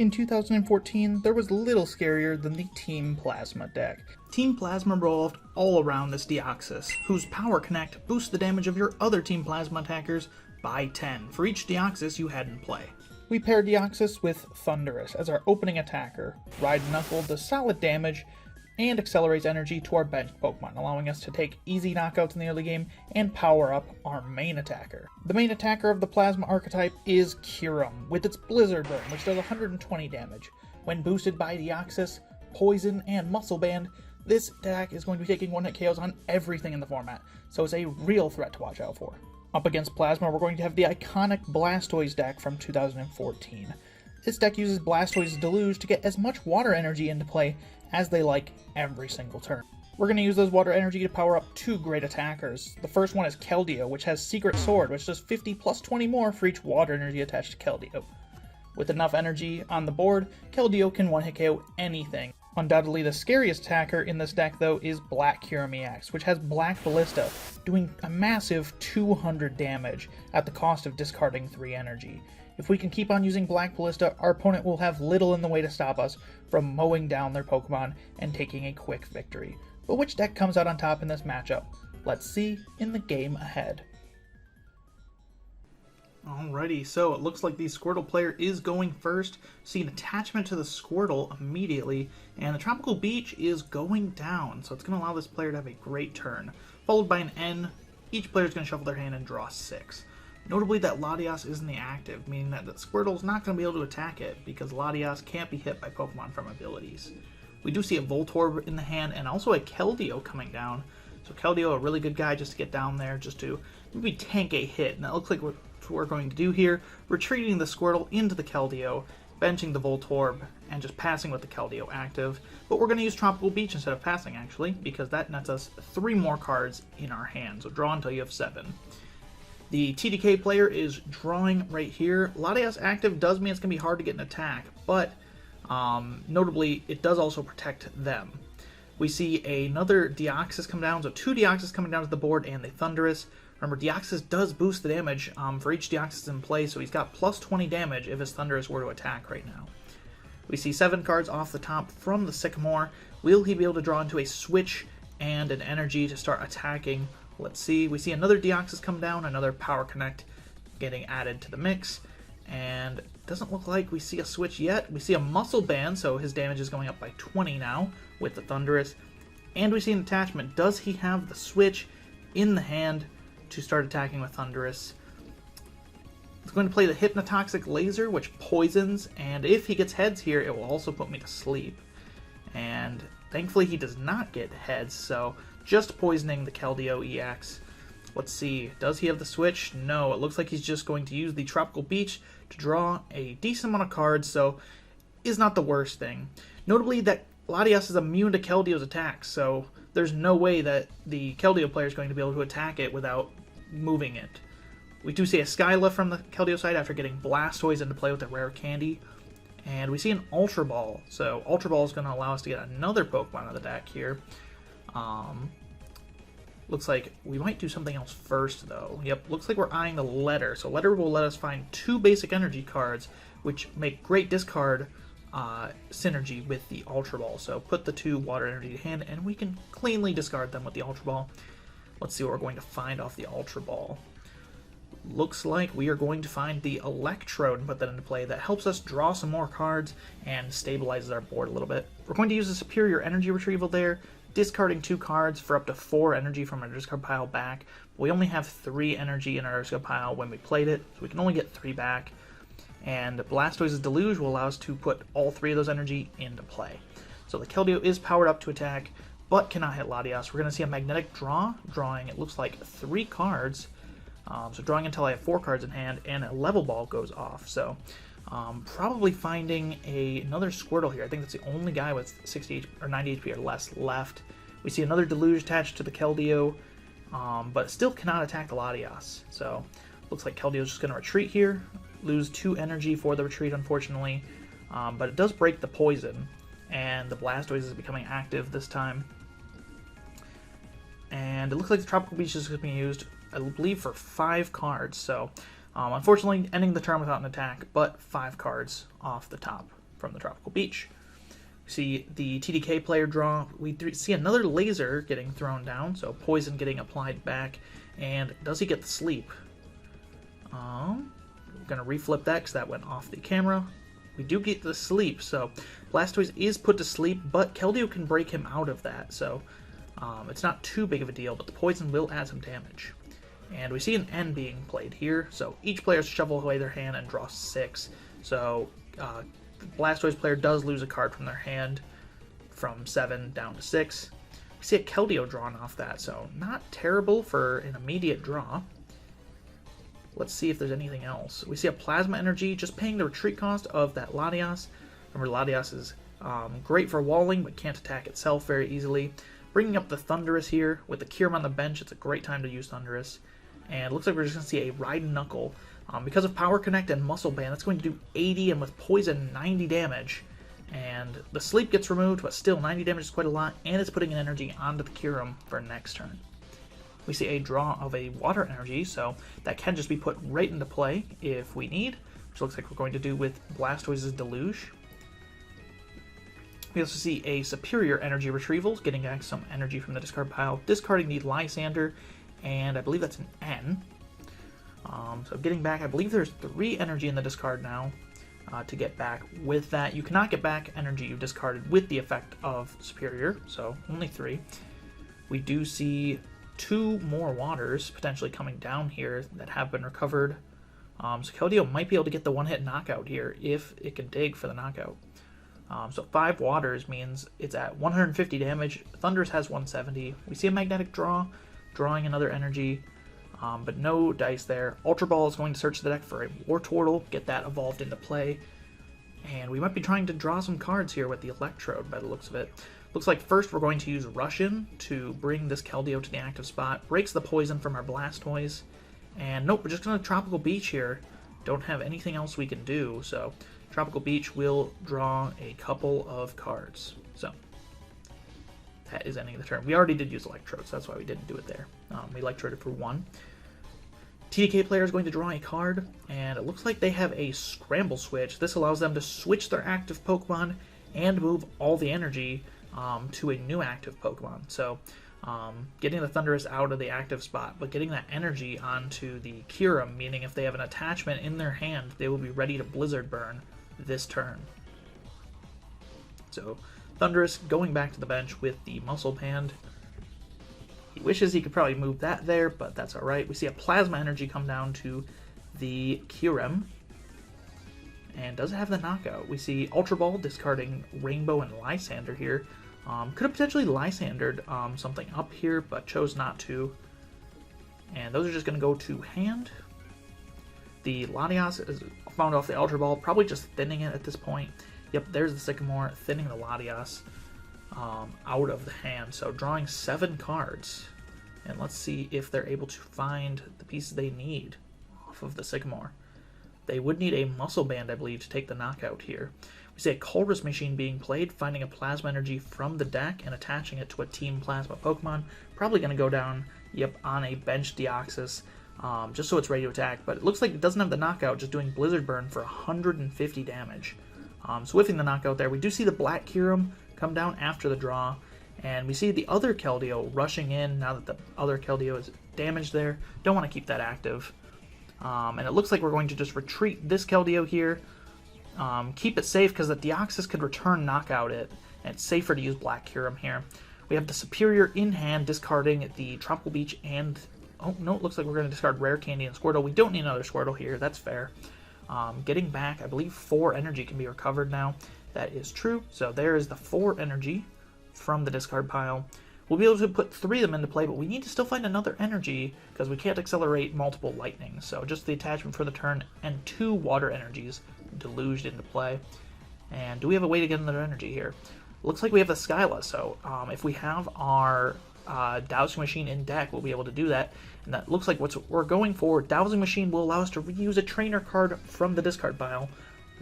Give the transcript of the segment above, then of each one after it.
In 2014, there was little scarier than the Team Plasma deck. Team Plasma revolved all around this Deoxys, whose Power Connect boosts the damage of your other Team Plasma attackers by 10 for each Deoxys you had in play. We paired Deoxys with Thundurus as our opening attacker. Ride Knuckle does solid damage and accelerates energy to our bench Pokemon, allowing us to take easy knockouts in the early game and power up our main attacker. The main attacker of the Plasma archetype is Kyurem, with its Blizzard Burn, which does 120 damage. When boosted by Deoxys, Poison, and Muscle Band, this attack is going to be taking one-hit KOs on everything in the format, so it's a real threat to watch out for. Up against Plasma, we're going to have the iconic Blastoise deck from 2014. This deck uses Blastoise's Deluge to get as much water energy into play as they like every single turn. We're going to use those water energy to power up two great attackers. The first one is Keldeo, which has Secret Sword, which does 50 plus 20 more for each water energy attached to Keldeo. With enough energy on the board, Keldeo can one-hit KO anything. Undoubtedly the scariest attacker in this deck though is Black Kyurem EX, which has Black Ballista, doing a massive 200 damage at the cost of discarding 3 energy. If we can keep on using Black Ballista, our opponent will have little in the way to stop us from mowing down their Pokemon and taking a quick victory. But which deck comes out on top in this matchup? Let's see in the game ahead. Alrighty, so it looks like the Squirtle player is going first. See an attachment to the Squirtle immediately, and the Tropical Beach is going down, so it's going to allow this player to have a great turn. Followed by an N, each player is going to shuffle their hand and draw 6. Notably that Latias isn't the active, meaning that the Squirtle is not going to be able to attack it, because Latias can't be hit by Pokemon from abilities. We do see a Voltorb in the hand, and also a Keldeo coming down. So Keldeo, a really good guy just to get down there, just to maybe tank a hit, and that looks like what we're going to do here, retreating the Squirtle into the Keldeo, benching the Voltorb, and just passing with the Keldeo active. But we're going to use Tropical Beach instead of passing, actually, because that nets us 3 more cards in our hand, so draw until you have 7. The TDK player is drawing right here. Latias active does mean it's going to be hard to get an attack, but notably, it does also protect them. We see another Deoxys come down, so 2 Deoxys coming down to the board, and the Thundurus. Remember, Deoxys does boost the damage for each Deoxys in play, so he's got plus 20 damage if his Thundurus were to attack right now. We see 7 cards off the top from the Sycamore. Will he be able to draw into a switch and an energy to start attacking? Let's see. We see another Deoxys come down, another Power Connect getting added to the mix, and it doesn't look like we see a switch yet. We see a Muscle Band, so his damage is going up by 20 now with the Thundurus, and we see an attachment. Does he have the switch in the hand to start attacking with Thundurus? It's going to play the Hypnotoxic Laser, which poisons, and if he gets heads here, it will also put me to sleep. And thankfully he does not get heads, so just poisoning the Keldeo EX. Let's see, does he have the switch? No, it looks like he's just going to use the Tropical Beach to draw a decent amount of cards, so is not the worst thing. Notably that Latias is immune to Keldeo's attacks, so there's no way that the Keldeo player is going to be able to attack it without moving it. We do see a Skylift from the Keldeo side after getting Blastoise into play with a rare candy. And we see an Ultra Ball. So Ultra Ball is going to allow us to get another Pokemon out of the deck here. Looks like we might do something else first, though. Yep, looks like we're eyeing the Letter. So Letter will let us find 2 basic energy cards, which make great discard synergy with the Ultra Ball. So put the 2 water energy to hand, and we can cleanly discard them with the Ultra Ball. Let's see what we're going to find off the Ultra Ball. Looks like we are going to find the Electrode and put that into play. That helps us draw some more cards and stabilizes our board a little bit. We're going to use the Superior Energy Retrieval there, discarding 2 cards for up to 4 energy from our discard pile back. We only have 3 energy in our discard pile when we played it, so we can only get 3 back. And Blastoise's Deluge will allow us to put all 3 of those energy into play. So the Keldeo is powered up to attack, but cannot hit Latias. We're going to see a Magnetic Draw, drawing, it looks like, 3 cards. So drawing until I have 4 cards in hand, and a Level Ball goes off. So probably finding another Squirtle here. I think that's the only guy with 60 or 90 HP or less left. We see another Deluge attached to the Keldeo, but still cannot attack the Latias. So looks like Keldeo's just going to retreat here, lose 2 energy for the retreat, unfortunately. But it does break the poison, and the Blastoise is becoming active this time. And it looks like the Tropical Beach is being used, I believe, for 5 cards. So unfortunately ending the turn without an attack, but 5 cards off the top. from the Tropical Beach. We see the TDK player draw. We see another laser getting thrown down, so poison getting applied back. And does he get the sleep? We're going to reflip that because that went off the camera. We do get the sleep, so Blastoise is put to sleep, but Keldeo can break him out of that, so it's not too big of a deal, but the poison will add some damage. And we see an N being played here, so each player shovel away their hand and draw 6. So the Blastoise player does lose a card from their hand from 7 down to 6. We see a Keldeo drawn off that, so not terrible for an immediate draw. Let's see if there's anything else. We see a Plasma Energy, just paying the retreat cost of that Latias. Remember, Latias is great for walling, but can't attack itself very easily. Bringing up the Thundurus here. With the Kyurem on the bench, it's a great time to use Thundurus. And it looks like we're just going to see a Ride Knuckle. Because of Power Connect and Muscle Band, that's going to do 80, and with Poison, 90 damage. And the sleep gets removed, but still 90 damage is quite a lot, and it's putting an energy onto the Kyurem for next turn. We see a draw of a Water Energy, so that can just be put right into play if we need, which looks like we're going to do with Blastoise's Deluge. We also see a Superior Energy Retrieval, getting back some energy from the discard pile, discarding the Lysander, and I believe that's an N. So getting back, I believe there's 3 energy in the discard now to get back with that. You cannot get back energy you discarded with the effect of Superior, so only 3. We do see 2 more waters potentially coming down here that have been recovered. So Keldeo might be able to get the one-hit knockout here if it can dig for the knockout. So 5 waters means it's at 150 damage. Thundurus has 170. We see a magnetic draw, drawing another energy, but no dice there. Ultra Ball is going to search the deck for a Wartortle, get that evolved into play. And we might be trying to draw some cards here with the Electrode by the looks of it. Looks like first we're going to use Russian to bring this Keldeo to the active spot. Breaks the poison from our Blastoise. And nope, we're just going to Tropical Beach here. Don't have anything else we can do, so Tropical Beach will draw a couple of cards. So that is ending the turn. We already did use Electrode, so that's why we didn't do it there. We Electroded for 1. TDK player is going to draw a card, and it looks like they have a Scramble Switch. This allows them to switch their active Pokemon and move all the energy to a new active Pokemon. So getting the Thundurus out of the active spot, but getting that energy onto the Kyurem, meaning if they have an attachment in their hand, they will be ready to Blizzard Burn this turn. So Thundurus going back to the bench with the Muscle Band. He wishes he could probably move that there, but that's alright. We see a Plasma Energy come down to the Kyurem. And does it have the knockout? We see Ultra Ball discarding Rainbow and Lysander here. Could have potentially Lysandered something up here, but chose not to. And those are just going to go to hand. The Latias is found off the Ultra Ball, probably just thinning it at this point. Yep, there's the Sycamore, thinning the Latias out of the hand. So drawing 7 cards. And let's see if they're able to find the pieces they need off of the Sycamore. They would need a Muscle Band, I believe, to take the knockout here. We see a Colress Machine being played, finding a Plasma Energy from the deck and attaching it to a Team Plasma Pokemon. Probably going to go down, yep, on a bench Deoxys, just so it's ready to attack. But it looks like it doesn't have the knockout, just doing Blizzard Burn for 150 damage. So whiffing the knockout there. We do see the Black Kyurem come down after the draw. And we see the other Keldeo rushing in now that the other Keldeo is damaged there. Don't want to keep that active. And it looks like we're going to just retreat this Keldeo here. Keep it safe because the Deoxys could return knockout it. And it's safer to use Black Kyurem here. We have the Superior in hand, discarding the Tropical Beach and... Oh, no, it looks like we're going to discard Rare Candy and Squirtle. We don't need another Squirtle here. That's fair. Getting back, I believe 4 energy can be recovered now. That is true. So there is the 4 energy from the discard pile. We'll be able to put 3 of them into play, but we need to still find another energy because we can't accelerate multiple lightnings. So just the attachment for the turn and 2 water energies deluged into play. And do we have a way to get another energy here? Looks like we have the Skyla, so if we have our Dowsing Machine in deck, we'll be able to do that. And that looks like what we're going for. Dowsing Machine will allow us to reuse a trainer card from the discard pile,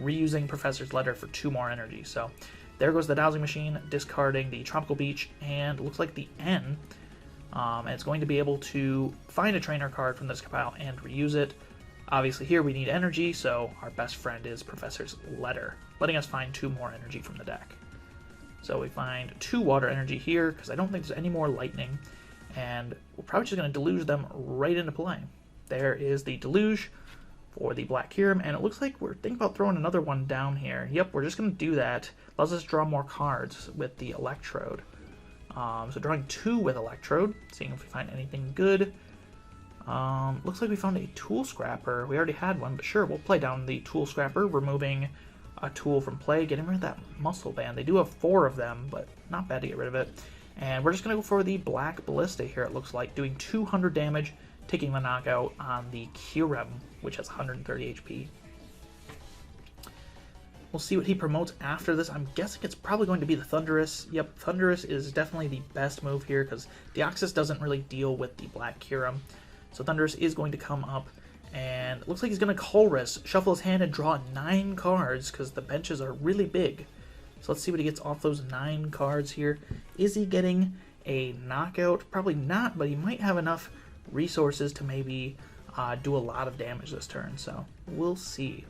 reusing Professor's Letter for 2 more energy. So there goes the Dowsing Machine, discarding the Tropical Beach, and it looks like the N. And it's going to be able to find a trainer card from the discard pile and reuse it. Obviously here we need energy, so our best friend is Professor's Letter, letting us find 2 more energy from the deck. So we find 2 water energy here, because I don't think there's any more lightning, and we're probably just going to deluge them right into play. There is the Deluge for the Black Kyurem, and it looks like we're thinking about throwing another one down here. Yep, we're just going to do that. Allows us to draw more cards with the Electrode. So drawing 2 with Electrode, seeing if we find anything good. Looks like we found a Tool Scrapper. We already had one, but sure, we'll play down the Tool Scrapper, removing a tool from play, getting rid of that Muscle Band. They do have 4 of them, but not bad to get rid of it. And we're just going to go for the Black Ballista here, it looks like, doing 200 damage, taking the knockout on the Kyurem, which has 130 HP. We'll see what he promotes after this. I'm guessing it's probably going to be the Thundurus. Yep, Thundurus is definitely the best move here, because Deoxys doesn't really deal with the Black Kyurem. So Thundurus is going to come up, and it looks like he's going to Colress, shuffle his hand, and draw 9 cards, because the benches are really big. So let's see what he gets off those 9 cards here. Is he getting a knockout? Probably not, but he might have enough resources to maybe do a lot of damage this turn, so we'll see.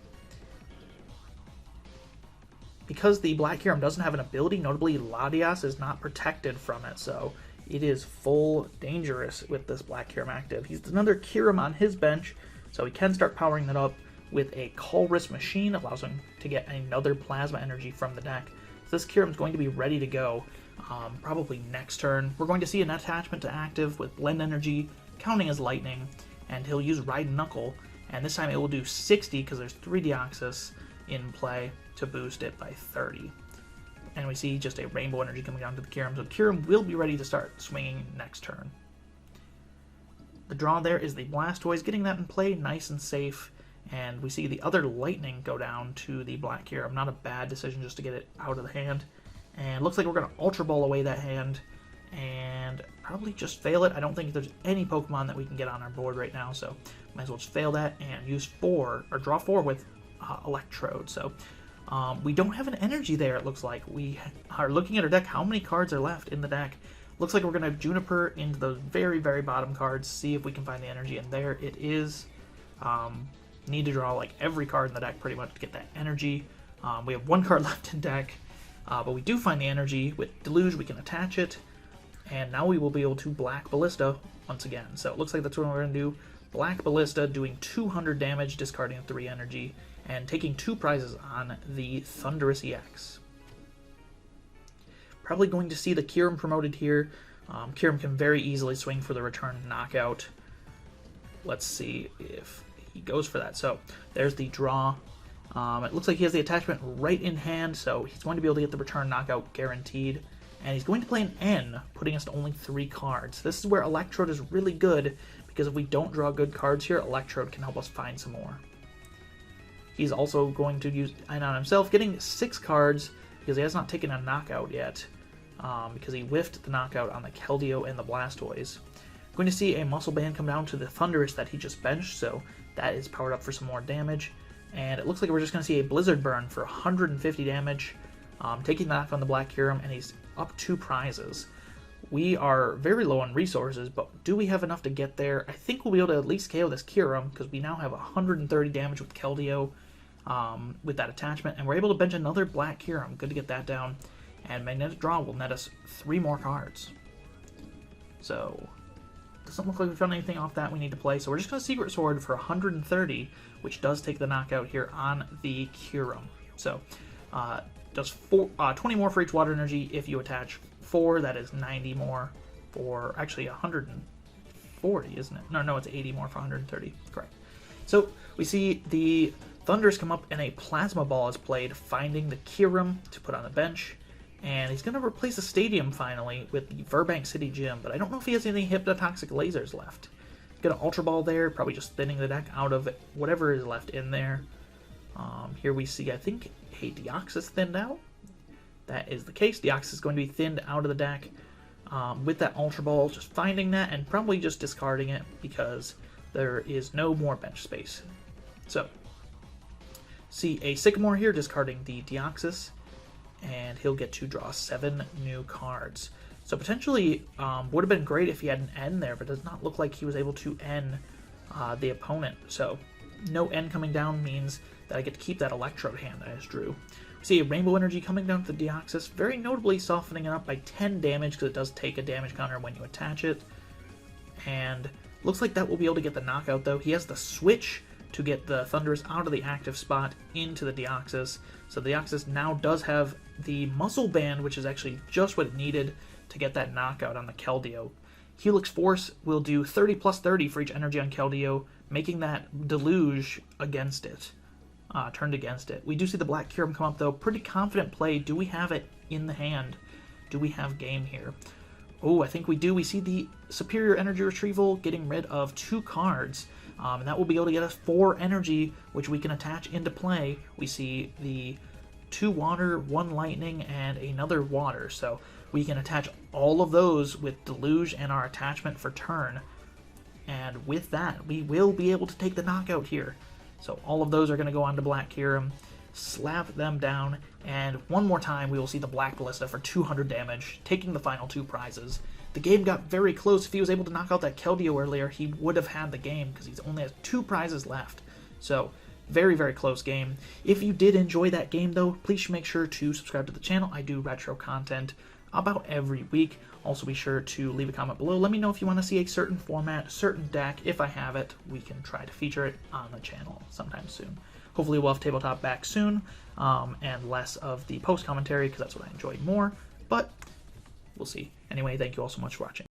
Because the Black Kyurem doesn't have an ability, notably Latias is not protected from it, so it is full dangerous with this Black Kyurem active. He's another Kyurem on his bench, so he can start powering that up with a Colress Machine. Allows him to get another Plasma Energy from the deck. So this Kyurem is going to be ready to go probably next turn. We're going to see an attachment to active with Blend Energy, counting as Lightning, and he'll use Ride Knuckle, and this time it will do 60 because there's 3 Deoxys in play to boost it by 30. And we see just a Rainbow Energy coming down to the Kyurem, so Kyurem will be ready to start swinging next turn. The draw there is the Blastoise, getting that in play nice and safe, and we see the other Lightning go down to the Black Kyurem. Not a bad decision just to get it out of the hand. And looks like we're going to Ultra Ball away that hand, and probably just fail it. I don't think there's any Pokemon that we can get on our board right now, so might as well just fail that and use 4, or draw 4 with Electrode. So we don't have an energy there, it looks like. We are looking at our deck. How many cards are left in the deck? Looks like we're going to have Juniper into those very, very bottom cards, see if we can find the energy, and there it is. Need to draw like every card in the deck pretty much to get that energy. We have 1 card left in deck, but we do find the energy. With Deluge, we can attach it, and now we will be able to Black Ballista once again. So it looks like that's what we're going to do. Black Ballista doing 200 damage, discarding 3 energy, and taking 2 prizes on the Thundurus EX. Probably going to see the Kyurem promoted here. Kyurem can very easily swing for the return knockout. Let's see if he goes for that. So there's the draw. It looks like he has the attachment right in hand, so he's going to be able to get the return knockout guaranteed. And he's going to play an N, putting us to only 3 cards. This is where Electrode is really good, because if we don't draw good cards here, Electrode can help us find some more. He's also going to use N on himself, getting 6 cards, because he has not taken a knockout yet, because he whiffed the knockout on the Keldeo and the Blastoise. Going to see a Muscle Band come down to the Thundurus that he just benched, so that is powered up for some more damage. And it looks like we're just going to see a Blizzard Burn for 150 damage, taking the knock on the Black Kyurem, and he's up 2 prizes. We are very low on resources, but do we have enough to get there? I think we'll be able to at least KO this Kyurem, because we now have 130 damage with Keldeo with that attachment, and we're able to bench another Black Kyurem. Good to get that down. And Magnetic Draw will net us 3 more cards. So, doesn't look like we found anything off that we need to play, so we're just going to Secret Sword for 130, which does take the knockout here on the Kyurem. So, does 20 more for each water energy. If you attach 4, that is 90 more for, actually 140, isn't it? No, it's 80 more for 130, correct. So, we see the Thundurus come up and a Plasma Ball is played, finding the Kyurem to put on the bench. And he's going to replace the Stadium finally with the Virbank City Gym, but I don't know if he has any Hypnotoxic Lasers left. He's going to Ultra Ball there, probably just thinning the deck out of whatever is left in there. Here we see, I think, a Deoxys thinned out. That is the case. Deoxys is going to be thinned out of the deck with that Ultra Ball, just finding that and probably just discarding it because there is no more bench space. So, see a Sycamore here, discarding the Deoxys, and he'll get to draw 7 new cards. So potentially would have been great if he had an N there, but does not look like he was able to N the opponent. So no end coming down means that I get to keep that Electrode hand that I just drew. We see a Rainbow Energy coming down to the Deoxys, very notably softening it up by 10 damage because it does take a damage counter when you attach it. And looks like that will be able to get the knockout though. He has the switch to get the Thundurus out of the active spot into the Deoxys. So the Deoxys now does have the Muscle Band, which is actually just what it needed to get that knockout on the Keldeo. Helix Force will do 30 plus 30 for each energy on Keldeo, making that Deluge against it, turned against it. We do see the Black Kyurem come up though. Pretty confident play. Do we have it in the hand? Do we have game here? Oh, I think we do. We see the Superior Energy Retrieval getting rid of 2 cards. And that will be able to get us 4 energy, which we can attach into play. We see the 2 water, 1 lightning, and another water. So we can attach all of those with Deluge and our attachment for turn. And with that, we will be able to take the knockout here. So all of those are going to go on to Black Kyurem, slap them down, and one more time we will see the Black Ballista for 200 damage, taking the final 2 prizes. The game got very close. If he was able to knock out that Keldeo earlier, he would have had the game because he only has 2 prizes left. So very, very close game. If you did enjoy that game though, please make sure to subscribe to the channel. I do retro content about every week. Also be sure to leave a comment below. Let me know if you want to see a certain format, certain deck. If I have it, we can try to feature it on the channel sometime soon. Hopefully we'll have tabletop back soon, and less of the post commentary because that's what I enjoy more, but we'll see. Anyway, thank you all so much for watching.